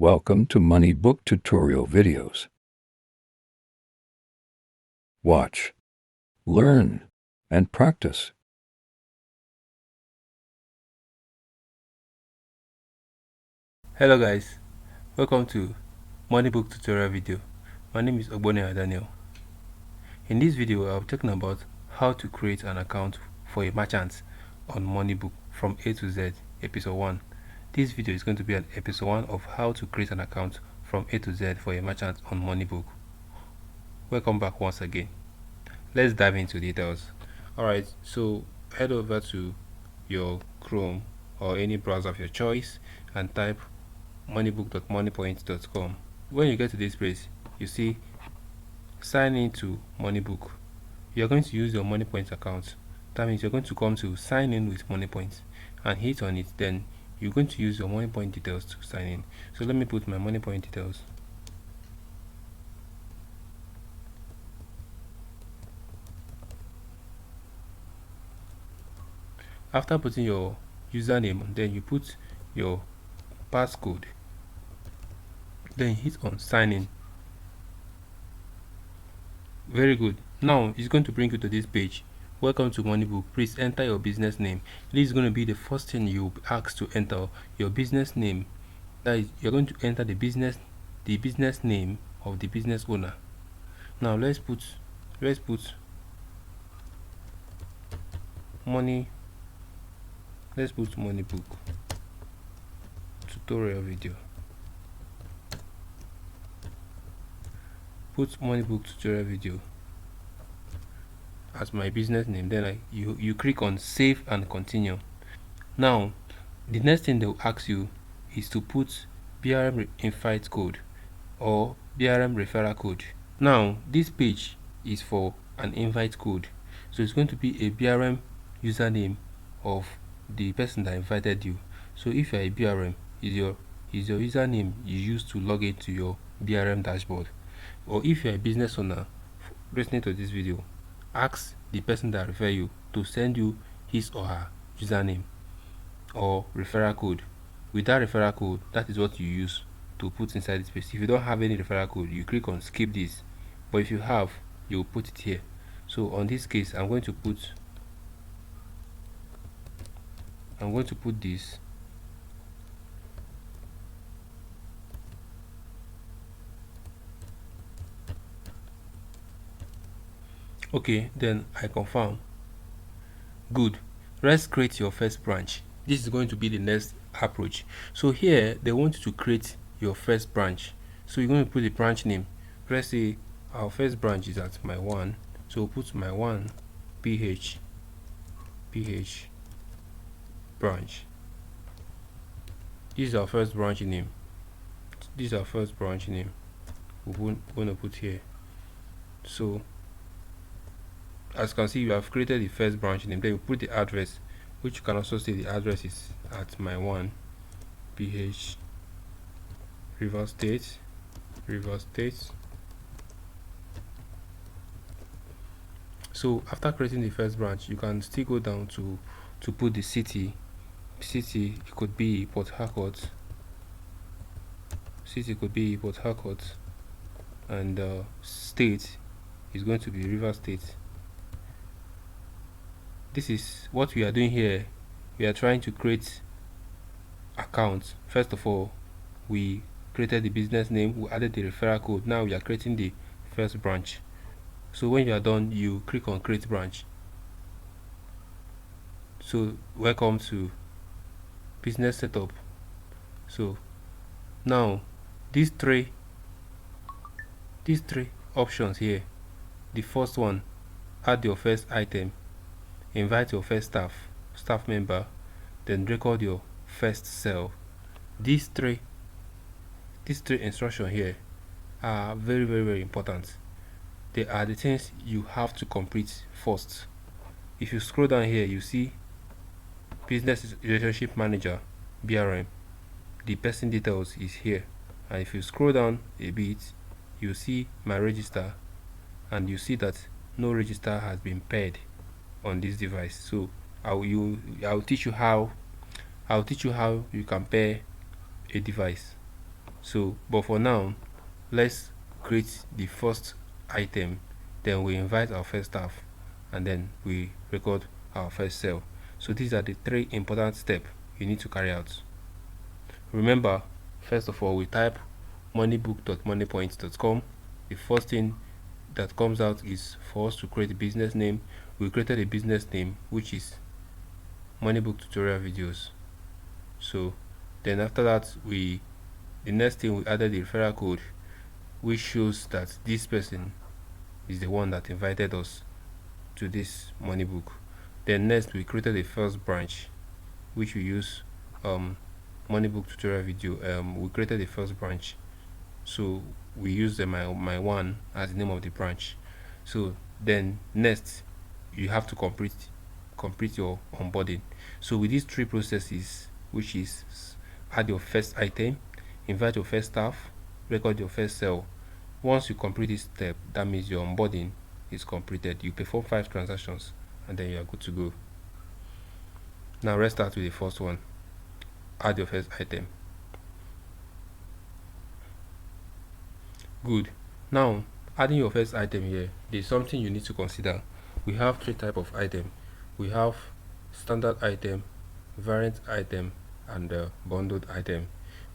Welcome to moniebook tutorial videos. Watch, learn, and practice. Hello guys, welcome to moniebook tutorial video. My name is Ogbone Daniel. In this video I'll be talking about how to create an account for a merchant on moniebook from A to Z, episode 1. This video is going to be an episode 1 of how to create an account from A to Z for a merchant on moniebook. Welcome back once again. Let's dive into details. Alright, so head over to your Chrome or any browser of your choice and type moniebook.moneypoint.com. When you get to this place, you see sign in to moniebook. You're going to use your MoneyPoint account. That means you're going to come to sign in with MoneyPoint and hit on it. Then you're going to use your MoneyPoint details to sign in. So let me put my MoneyPoint details. After putting your username, then you put your passcode. Then hit on sign in. Very good. Now it's going to bring you to this page. Welcome to moniebook. Please enter your business name. This is going to be the first thing you'll be asked to enter, your business name. That is, you're going to enter the business name of the business owner. Now let's put moniebook tutorial video. Put moniebook tutorial video as my business name. Then you click on save and continue. Now the next thing they'll ask you is to put BRM invite code or BRM referral code. Now this page is for an invite code, so it's going to be a BRM username of the person that invited you. So if you're a BRM, is your username you use to log into your BRM dashboard. Or if you're a business owner listening to this video, ask the person that refer you to send you his or her username or referral code. With that referral code, that is what you use to put inside this space. If you don't have any referral code, you click on skip this, but if you have, you'll put it here. So on this case, I'm going to put this. Okay, then I confirm. Good. Let's create your first branch. This is going to be the next approach. So here they want you to create your first branch. So you're going to put the branch name. Let's say our first branch is at my 1. So we'll put my 1 PH branch. This is our first branch name. We're going to put here. So as you can see, you have created the first branch name. Then you put the address, which you can also see the address is at my 1 PH Rivers State. So after creating the first branch, you can still go down to put the city. It could be Port Harcourt. And state is going to be River State. This is what we are doing here. We are trying to create accounts. First of all, we created the business name, we added the referral code. Now we are creating the first branch. So when you are done, you click on create branch. So welcome to business setup. So now these three options here. The first one, add your first item, invite your first staff member, then record your first sale. These three instructions here are very, very, very important. They are the things you have to complete first. If you scroll down here, you see business relationship manager, BRM. The person details is here, and if you scroll down a bit, you see my register, and you see that no register has been paired on this device. So I'll teach you how you can pair a device. So but for now, let's create the first item, then we invite our first staff, and then we record our first sale. So these are the three important steps you need to carry out. Remember, first of all, we type moniebook.moneypoints.com. The first thing that comes out is for us to create a business name. We created a business name which is Moneybook Tutorial Videos. So then after that, the next thing, we added the referral code, which shows that this person is the one that invited us to this money book. Then next, we created a first branch, which we use money book tutorial video. We created a first branch, so we use the my one as the name of the branch. So then next, you have to complete your onboarding. So with these three processes, which is add your first item, invite your first staff, record your first sale. Once you complete this step, that means your onboarding is completed. You perform 5 transactions and then you are good to go. Now let's start with the first one. Add your first item. Good. Now, adding your first item here, there's something you need to consider. We have 3 types of item. We have standard item, variant item, and bundled item.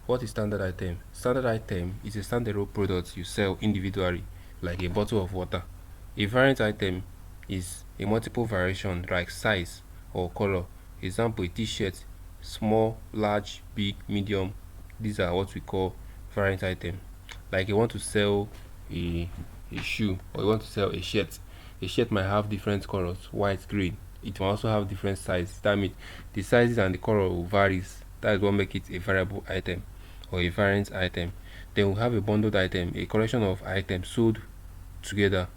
What is standard item? Standard item is a standalone product you sell individually, like a bottle of water. A variant item is a multiple variation like size or color. Example, a t-shirt, small, large, big, medium. These are what we call variant item. Like you want to sell a shoe, or you want to sell a shirt. A shirt might have different colors, white, green. It will also have different sizes. That means the sizes and the color will varies. That is what makes it a variable item or a variant item. Then we have a bundled item, a collection of items sold together.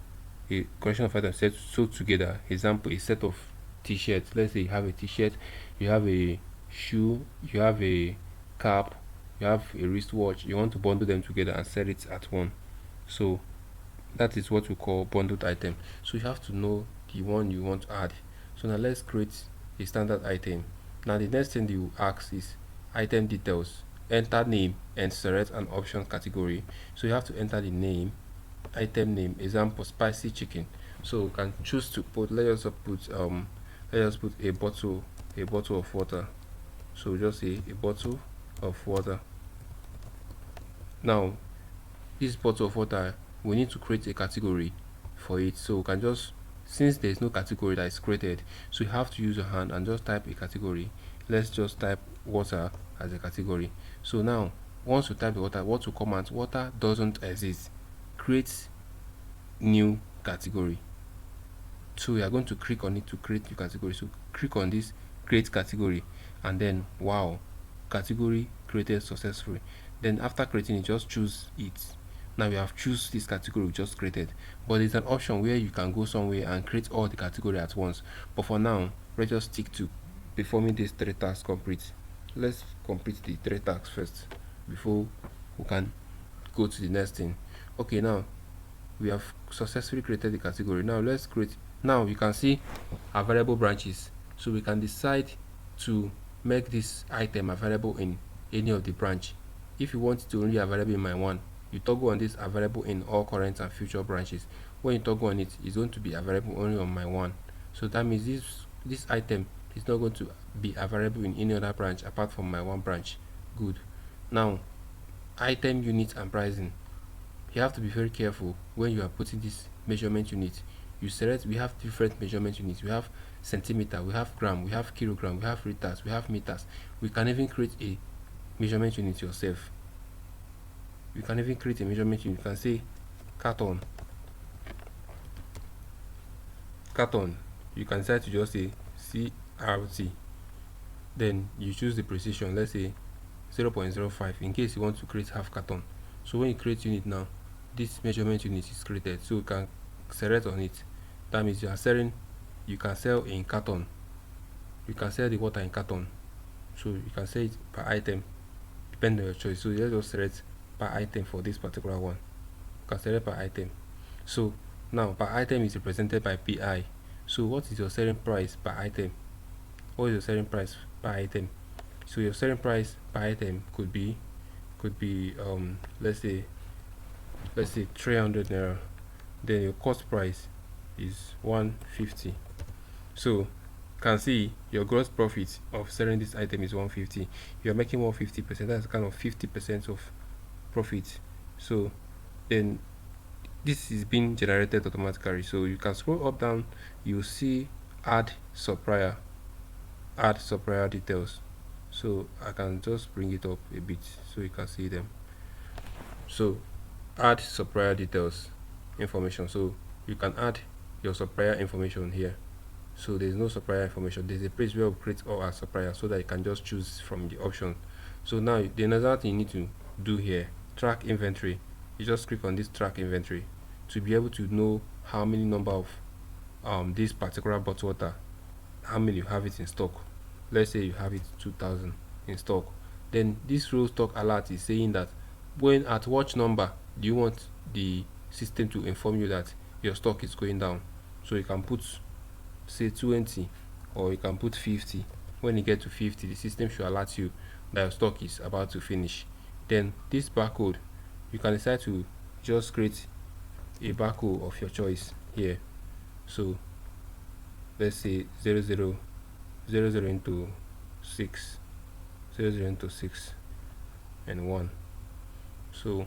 A collection of items sold together. Example, a set of t-shirts. Let's say you have a t-shirt, you have a shoe, you have a cap, you have a wristwatch. You want to bundle them together and sell it at one. So that is what we call bundled item. So you have to know the one you want to add. So now let's create a standard item. Now the next thing you ask is item details. Enter name and select an option category. So you have to enter the name, item name, example spicy chicken. So you can choose to put, let us put a bottle of water. So just say a bottle of water. Now this bottle of water, we need to create a category for it. So we can just, since there is no category that is created, so you have to use your hand and just type a category. Let's just type water as a category. So now once you type the water, what will come out? Water doesn't exist. Create new category. So we are going to click on it to create new category. So click on this create category, and then wow, category created successfully. Then after creating it, just choose it. Now we have choose this category we just created, but there's an option where you can go somewhere and create all the category at once. But for now, let's just stick to performing these 3 tasks complete. Let's complete the 3 tasks first before we can go to the next thing. Okay, now we have successfully created the category. Now let's create, now you can see available branches. So we can decide to make this item available in any of the branch. If you want it to only available in my one, you toggle on this available in all current and future branches. When you toggle on it, it's going to be available only on my one. So that means this item is not going to be available in any other branch apart from my one branch. Good. Now item unit and pricing. You have to be very careful when you are putting this measurement unit. You select, we have different measurement units. We have centimeter, we have gram, we have kilogram, we have liters, we have meters. We can even create a measurement unit yourself. You can even create a measurement unit. You can say carton. You can decide to just say CRT. Then you choose the precision, let's say 0.05, in case you want to create half carton. So when you create unit now, this measurement unit is created, so you can select on it. That means you can sell in carton. You can sell the water in carton. So you can sell it per item, depending on your choice. So let's just select per item for this particular one. You can select per item. So now per item is represented by PI. So what is your selling price per item? What is your selling price per item? So your selling price per item could be could be let's say 300 naira, then your cost price is 150. So you can see your gross profit of selling this item is 150. You're making 150%, that's kind of 50% of profit. So then this is being generated automatically. So you can scroll up down, you see add supplier details. So I can just bring it up a bit so you can see them. So add supplier details information. So you can add your supplier information here. So there's no supplier information, there's a place where we create all our suppliers so that you can just choose from the option. So now the another thing you need to do here, track inventory. You just click on this track inventory to be able to know how many number of this particular bottle water, how many you have it in stock. Let's say you have it 2000 in stock. Then this row stock alert is saying that when at what number do you want the system to inform you that your stock is going down. So you can put say 20 or you can put 50. When you get to 50, the system should alert you that your stock is about to finish. Then this barcode, you can decide to just create a barcode of your choice here. So let's say 00 into 6, 00 into 6 and 1. So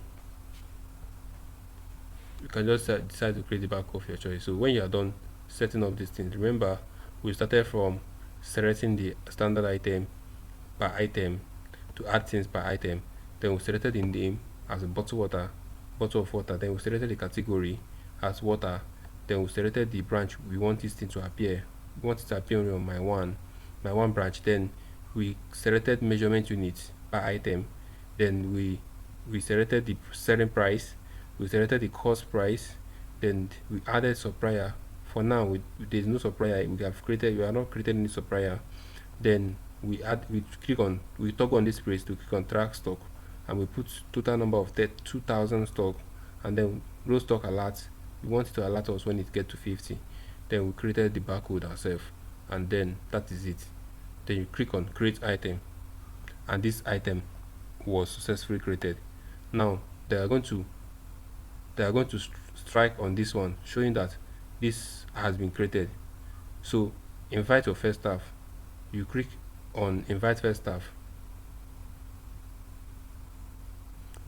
you can just decide to create the barcode of your choice. So when you are done setting up these things, remember we started from selecting the standard item per item to add things per item. Then we selected the name as a bottle of water. Then we selected the category as water. Then we selected the branch we want this thing to appear. We want it to appear on my one branch. Then we selected measurement units per item. Then we selected the selling price. We selected the cost price. Then we added supplier. For now, there's no supplier. We are not creating any supplier. Then we toggle on this place to click on track stock, and we put total number of 2000 stock, and then row stock alert. We want it to alert us when it gets to 50. Then we created the barcode ourselves, and then that is it. Then you click on create item, and this item was successfully created. Now they are going to strike on this one, showing that this has been created. So invite your first staff. You click on invite first staff,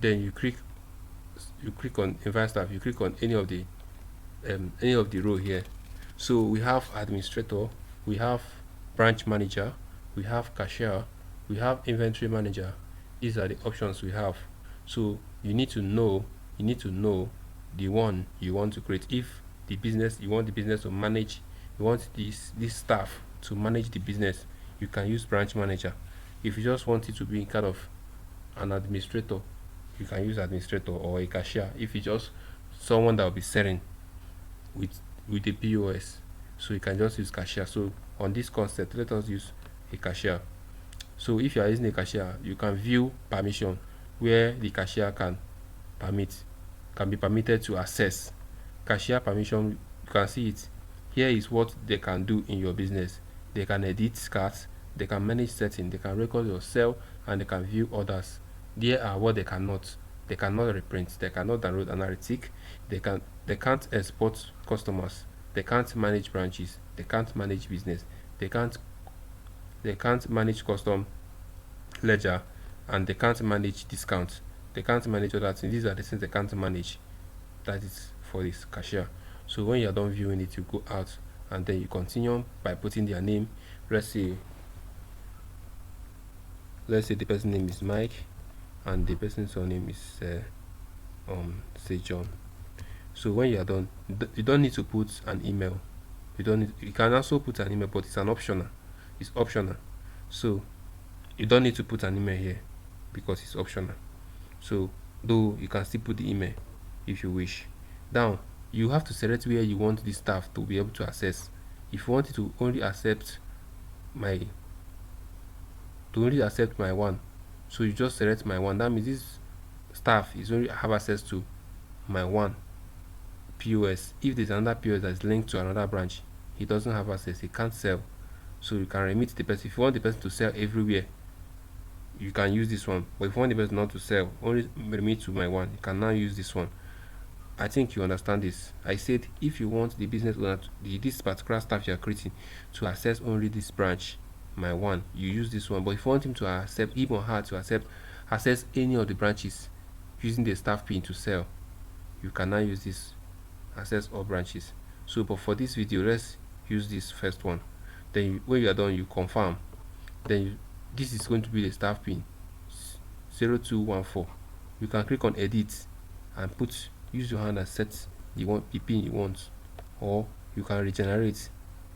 then you click on invite staff. You click on any of the row here. So we have administrator, we have branch manager, we have cashier, we have inventory manager. These are the options we have. So you need to know the one you want to create. If you want the business to manage, you want this staff to manage the business, you can use branch manager. If you just want it to be kind of an administrator, you can use administrator, or a cashier if it's just someone that will be selling with the POS. So you can just use cashier. So on this concept, let us use a cashier. So if you are using a cashier, you can view permission, where the cashier can be permitted to access cashier permission. You can see it here is what they can do in your business. They can edit cards, they can manage settings, they can record your sale, and they can view orders. There are what they cannot reprint, they cannot download analytic, they can't export customers, they can't manage branches, they can't manage business, they can't manage custom ledger, and they can't manage discounts, they can't manage other things. These are the things they can't manage. That is for this cashier. So when you're done viewing it, you go out, and then you continue by putting their name. Let's say the person's name is Mike, and the person's surname is say John. So when you are done, you don't need to put an email. You can also put an email, but it's optional. So you don't need to put an email here because it's optional. So though you can still put the email if you wish. Now you have to select where you want this staff to be able to access. If you want it to only accept my one, so you just select my one. That means this staff is only have access to my one POS. If there's another POS that is linked to another branch, he doesn't have access, he can't sell. So you can remit the person. If you want the person to sell everywhere, you can use this one. But if you want the business not to sell, only remit to my one, you can now use this one. I think you understand this. I said if you want the business owner, this particular staff you are creating, to access only this branch, my one, you use this one. But if you want him to accept, him or her to access any of the branches using the staff pin to sell, you can now use this, access all branches. So, but for this video, let's use this first one. Then when you are done, you confirm. Then this is going to be the staff pin 0214. You can click on edit and use your hand and set the pin you want, or you can regenerate.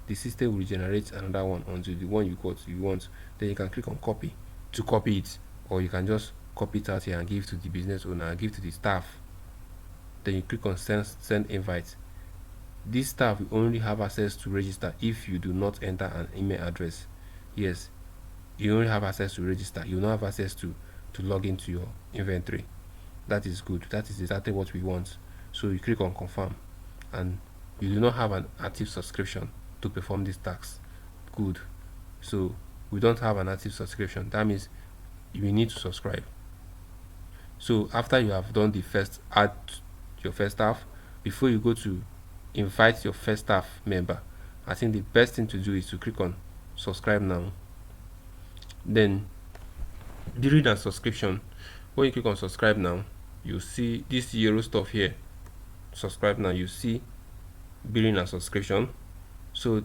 The system will regenerate another one until the one you want. Then you can click on copy to copy it, or you can just copy it out here and give to the business owner and give to the staff. Then you click on send invite. This staff will only have access to register if you do not enter an email address. Yes, you only have access to register. You don't have access to log into your inventory. That is good. That is exactly what we want. So you click on confirm, and you do not have an active subscription to perform this task. Good. So we don't have an active subscription. That means you need to subscribe. So after you have done the first, add your first staff, before you go to invite your first staff member, I think the best thing to do is to click on subscribe now. Then during that subscription, when you click on subscribe now, you see this yellow stuff here, subscribe now. You see billing and subscription. So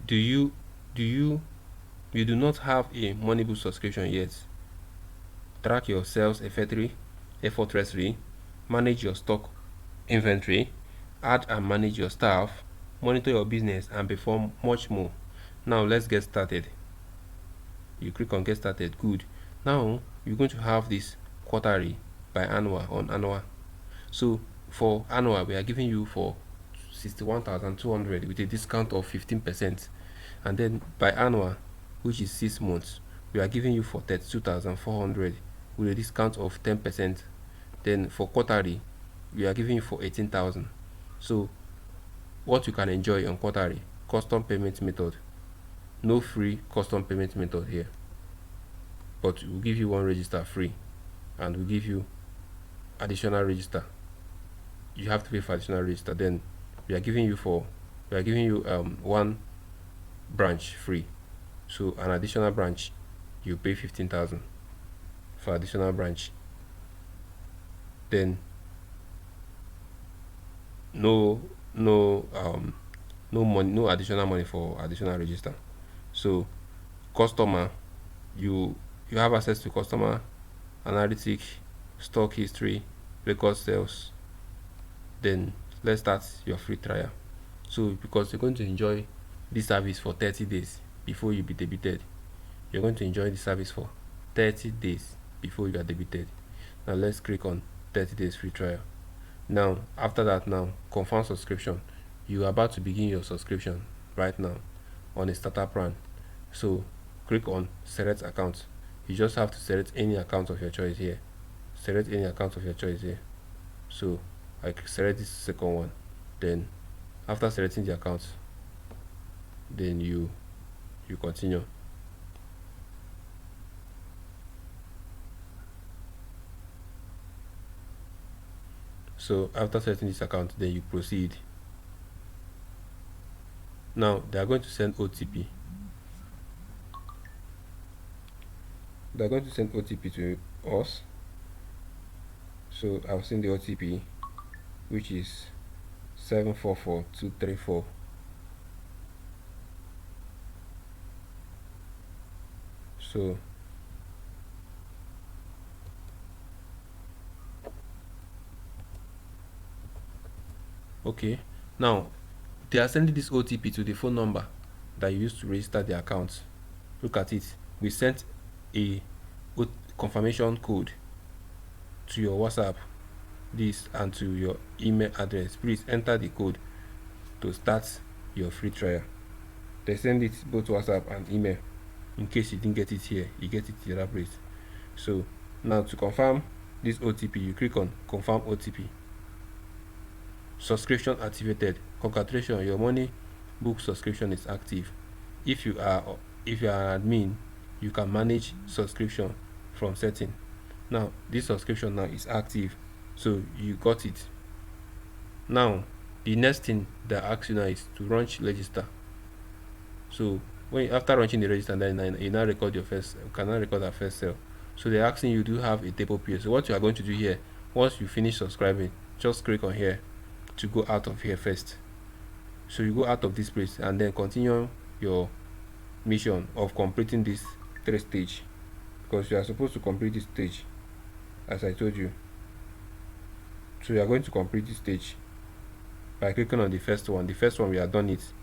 you do not have a moniebook subscription yet? Track your sales effortlessly, manage your stock inventory, add and manage your staff, monitor your business, and perform much more. Now let's get started. You click on get started. Good. Now you're going to have this quarterly, biannual, on annual. So for annual, we are giving you for 61,200 with a discount of 15%, and then biannual, which is 6 months, we are giving you for 32,400 with a discount of 10%. Then for quarterly, we are giving you for 18,000. So what you can enjoy on quarterly: custom payment method. No free custom payment method here, but we'll give you one register free, and we'll give you additional register. You have to pay for additional register. Then we are giving you one branch free. So an additional branch, you pay 15,000 for additional branch. Then no money, no additional money for additional register. So customer, you have access to customer analytics, stock history, record sales. Then let's start your free trial. So because you're going to enjoy this service for 30 days before you be debited, you're going to enjoy the service for 30 days before you are debited. Now let's click on 30 days free trial. Now after that, now confirm subscription. You are about to begin your subscription right now on a starter plan. So click on select account. You just have to select any account of your choice here. Select any account of your choice here. So I select this second one. Then after selecting the account, then you continue. So after selecting this account, then you proceed. Now they are going to send OTP. They're going to send OTP to us. So I'll send the OTP, which is 744234. So okay, now they are sending this OTP to the phone number that you used to register the account. Look at it. We sent a confirmation code to your WhatsApp, this, and to your email address. Please enter the code to start your free trial. They send it both WhatsApp and email. In case you didn't get it here, you get it the other place. So now to confirm this OTP, you click on confirm OTP. Subscription activated. Congratulations, your moniebook subscription is active. If you are an admin, you can manage subscription from setting. Now this subscription now is active, so you got it. Now the next thing that asks you now is to launch register. So when after launching the register, then you now record your first, you can now record that first sale. So they're asking you, do you have a table POS? So what you are going to do here, once you finish subscribing, just click on here to go out of here first. So you go out of this place and then continue your mission of completing this 3 stage, because you are supposed to complete this stage as I told you. So you are going to complete this stage by clicking on the first one. The first one we have done it.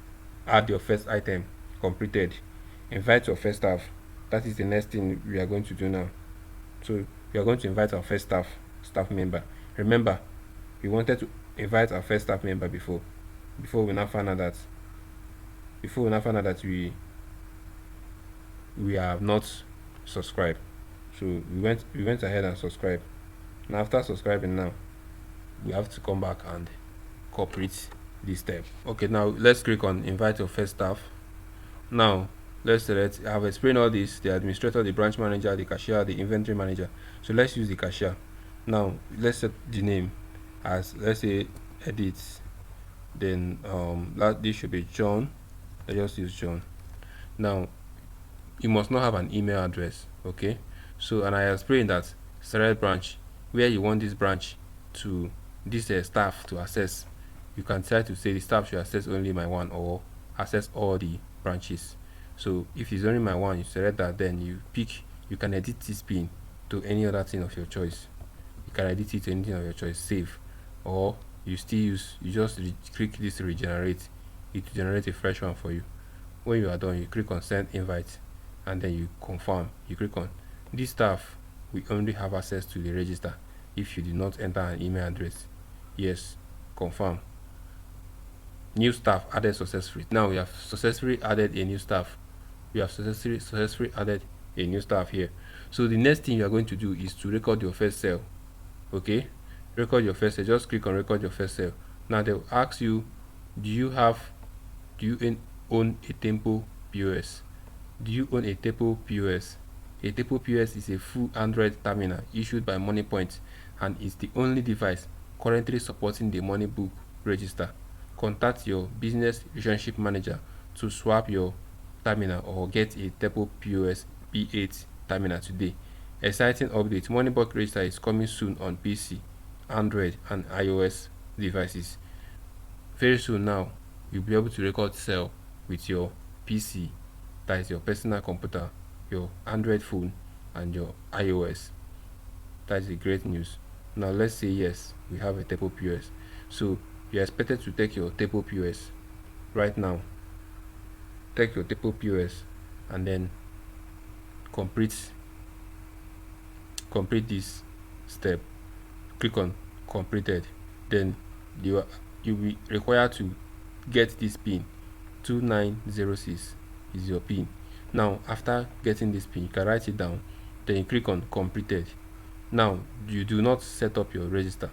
Add your first item, completed. Invite your first staff. That is the next thing we are going to do now. So we are going to invite our first staff member. Remember, we wanted to invite our first staff member before we now find out that we have not subscribed. So we went ahead and subscribed. Now after subscribing, now we have to come back and complete this step. Okay, now let's click on invite your first staff. Now let's select, I've explained all this: the administrator, the branch manager, the cashier, the inventory manager. So let's use the cashier. Now let's set the name as, let's say, edit, then this should be John. I just use John. Now you must not have an email address. Okay, so, and I explained that select branch where you want this branch to, this staff to access. You can try to say the staff should access only my one, or access all the branches. So if it's only my one, you select that, then you can edit this pin to any other thing of your choice. You can edit it to anything of your choice, save, or you just click this regenerate, it will generate a fresh one for you. When you are done, you click on send invite, and then you confirm. You click on this staff we only have access to the register if you did not enter an email address. Yes, confirm. New staff added successfully. Now we have successfully added a new staff. We have successfully added a new staff here. So the next thing you are going to do is to record your first sale. Okay, record your first sale. Just click on record your first sale. Now they will ask you, do you own a Tempo POS? Do you own a Tempo POS? A Tempo POS is a full Android terminal issued by MoneyPoint and is the only device currently supporting the moniebook register. Contact your business relationship manager to swap your terminal or get a Tempo POS B8 terminal today. Exciting update: moniebook register is coming soon on PC, Android and iOS devices. Very soon now, you'll be able to record sale with your PC, that is your personal computer, your Android phone and your iOS. That is the great news. Now let's say yes, we have a Tempo POS. So you're expected to take your Tempo POS right now. Take your Tempo POS and then complete this step. Click on completed. Then you'll be required to get this pin. 2906 is your pin. Now after getting this pin, you can write it down, then you click on completed. Now you do not set up your register.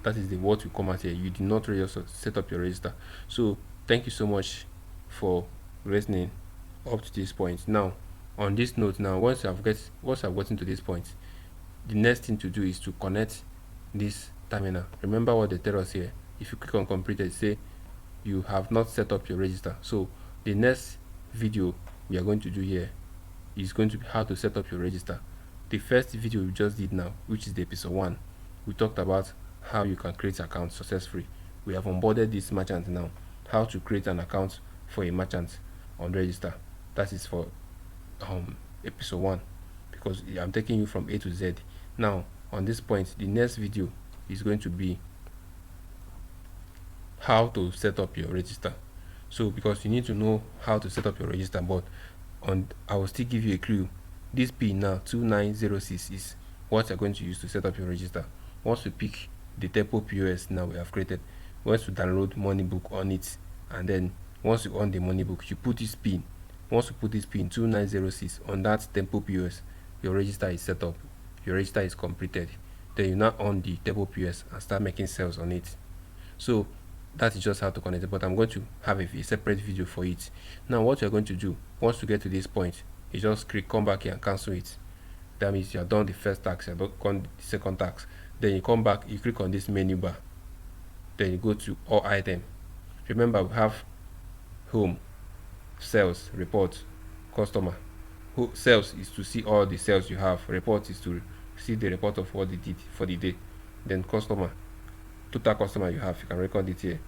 That is the word will come out here. You do not really set up your register. So thank you so much for listening up to this point. Now on this note, now once I've gotten to this point, the next thing to do is to connect this terminal. Remember what they tell us here. If you click on completed, say you have not set up your register. So the next video we are going to do here is going to be how to set up your register. The first video we just did now, which is the episode 1, we talked about how you can create accounts successfully. We have onboarded this merchant now, how to create an account for a merchant on register. That is for episode 1, because I'm taking you from A to Z. Now on this point, the next video is going to be how to set up your register. So because you need to know how to set up your register, but I will still give you a clue. This pin now 2906 is what you're going to use to set up your register. Once you pick the Tempo POS now we have created, once you download moniebook on it, and then once you on the moniebook, you put this pin. Once you put this pin 2906 on that Tempo POS, your register is set up, your register is completed. Then you now on the Tempo POS and start making sales on it. So that is just how to connect it, but I'm going to have a separate video for it. Now what you're going to do once you get to this point, you just come back here and cancel it. That means you have done the first task, you have done the second task. Then you come back, you click on this menu bar, then you go to all item. Remember, we have home, sales, report, customer. Sales is to see all the sales you have. Report is to see the report of what they did for the day. Then customer, total customer you have, you can record it here.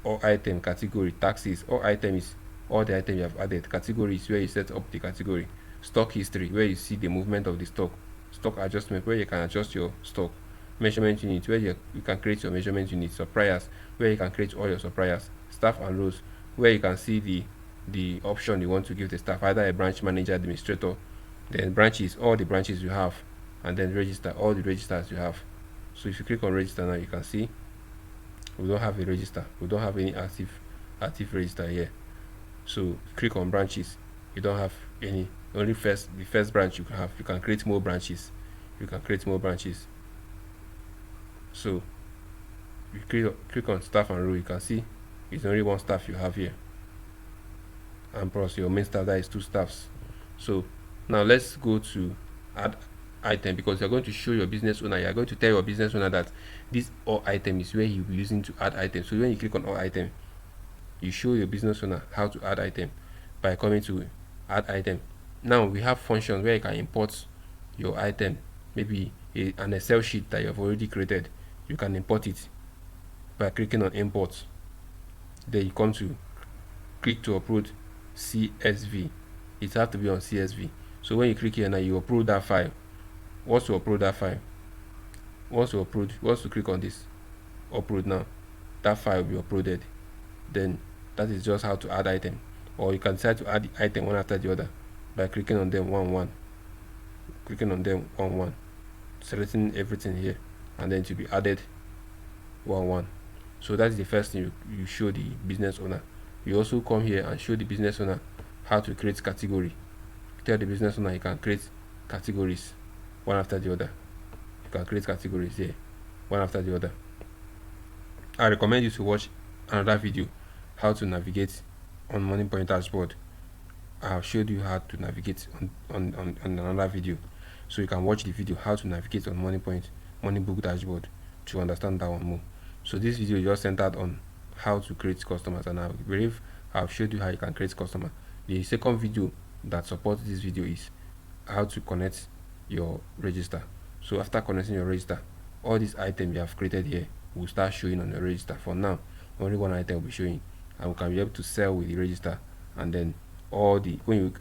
All item, category, taxes. All item is all the item you have added. Category is where you set up the category. Stock history, where you see the movement of the stock. Stock adjustment, where you can adjust your stock. Measurement unit, where you can create your measurement unit. Suppliers, where you can create all your suppliers. Staff and roles, where you can see the option you want to give the staff, either a branch manager, administrator. Then branches, all the branches you have, and then register, all the registers you have. So if you click on register now, you can see we don't have a register, we don't have any active register here. So click on branches, you don't have any, only the first branch you can have. You can create more branches, so you click on staff and role, you can see it's only one staff you have here, and plus your main staff, that is 2 staffs. So now let's go to add item, because you're going to show your business owner, you're going to tell your business owner that this all item is where he'll be using to add item. So when you click on all item, you show your business owner how to add item by coming to add item. Now we have functions where you can import your item, maybe an Excel sheet that you have already created. You can import it by clicking on import. Then you come to click to upload CSV. It has to be on CSV. So when you click here now, you upload that file. Once you upload that file, once you click on this upload now, that file will be uploaded. Then that is just how to add item. Or you can decide to add the item one after the other by clicking on them one, selecting everything here, and then to be added one. So that's the first thing you show the business owner. You also come here and show the business owner how to create category. Tell the business owner you can create categories one after the other. You can create categories here one after the other. I recommend you to watch another video, how to navigate on MoneyPoint dashboard. I have showed you how to navigate on another video, so you can watch the video how to navigate on MoneyBook dashboard to understand that one more. So this video is just centered on how to create customers, and I believe I've showed you how you can create customer. The second video that supports this video is how to connect your register. So after connecting your register, all these items you have created here will start showing on the register. For now, only one item will be showing, and we can be able to sell with the register. And then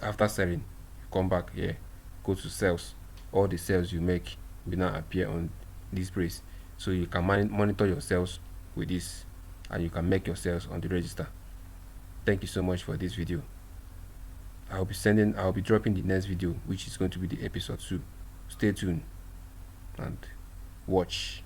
after selling, you come back here, go to sales. All the sales you make will now appear on this place, so you can monitor your sales with this, and you can make your sales on the register. Thank you so much for this video. I'll be dropping the next video, which is going to be the episode 2. Stay tuned and watch.